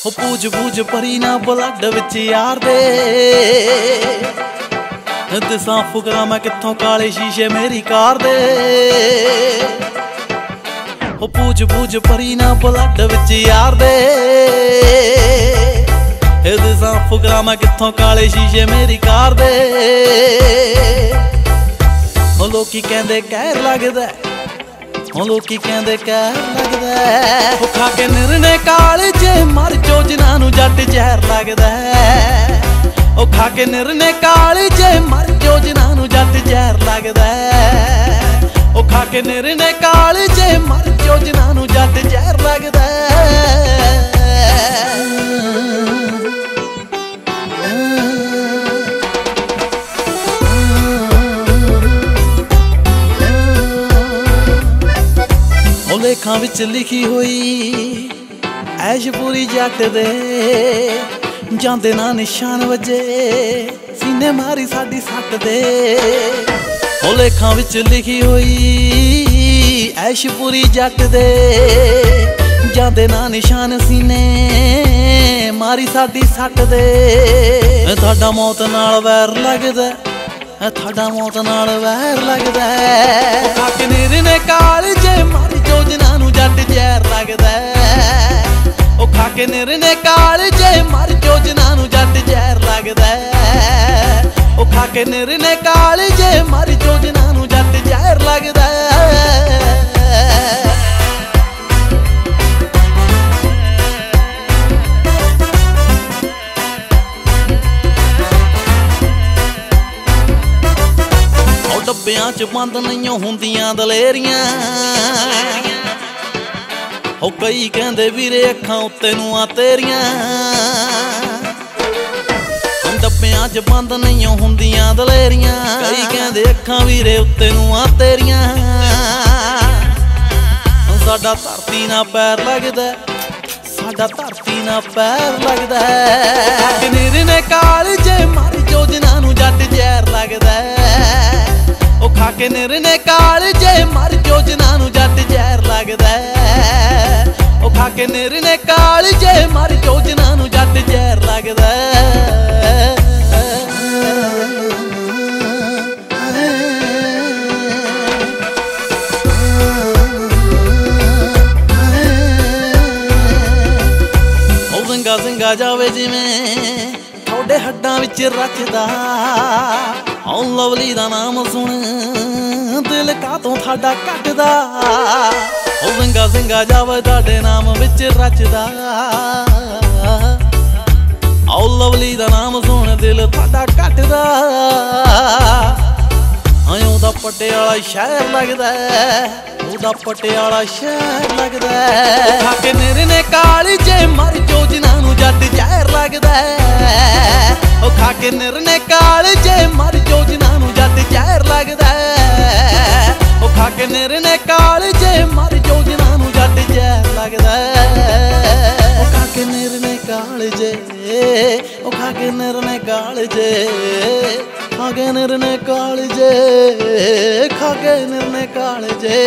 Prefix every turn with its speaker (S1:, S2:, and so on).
S1: हो पूज पूज परी ना ब्लड विच यार दे दिसां फुकरा मैं कित्थों काले शीशे मेरी कार दे। हो पूज पूज परी ना ब्लड विच यार दे दिसां फुकरा मैं कित्थों काले शीशे मेरी कार दे। हो लोकी कहंदे कहर लगदा लोकी कहंदे कहर लगदा हो खा के निरने कालजे मर जो जिन्हां नूं जट जहर लगदा ओ खा के निरने कालजे मर जो जिन्हां नूं जट जहर लगदा ओ खा के निरने कालजे मर जो जिन्हां नूं जट जहर लगदा। लेखां विच लिखी हुई ऐश पूरी जट दे जांदे ना निशान वजे सीने मारी साडी सट दे। ओ लेखां विच लिखी हुई ऐश पूरी जट दे जांदे ना निशान सीने मारी साडी सट दे। थाडा मौत नाल वैर लगदा थाडा मौत नाल वैर लगदा खा के निरने कालजे मर जो जिन्हां नूं जट जहर लगदा ओ खा के निरने कालजे मर जो जिन्हां नूं जट जहर लगदा ओ खा के निरने कालजे मर जो जिन्हां नूं जट जहर लगदा। डब्बियां च बंद नहीं हुंदियां दलेरियां हो कई कहंदे वीरे अखां उत्ते नूं आ तेरियां। डब्बियां च बंद नहीं हुंदियां दलेरियां कई कहंदे अखां वीरे उत्ते नूं आ तेरियां। साडा धरती ना पैर लगदा साडा धरती ना पैर लगदा निरने कालजे मर जो जिन्हां नूं जट जहर लगदा ओ खा के निरने कालजे मर जो जिन्हां नूं जट जहर लगदा ओ खा के निरने कालजे मर जो जिन्हां नूं जट जहर लगदा। ओ जिंगा जिंगा जावे जिवें थोड़े हड्डां विच रचदा औ लवली दा नाम सुन दिल कातों थाडा कटदा ओ जिंगा जिंगा जावे ताडे नाम विच रचदा औ लवली दा नाम सुन दिल थाडा कटदा। ओदा पटियाला शहर लगदा ओदा पटियाला शहर लगदा खा के निरने कालजे मर जो जिन्हां नूं जट जहर लगदा ओ खा के निरने कालजे मर जो जिन्हां नूं जट जहर लगदा ओ खा के निरने कालजे मर जो जिन्हां नूं जट जहर लगदा ओ खा के निरने कालजे ओ खा के निरने कालजे खा के निरने कालजे खा के निरने कालजे।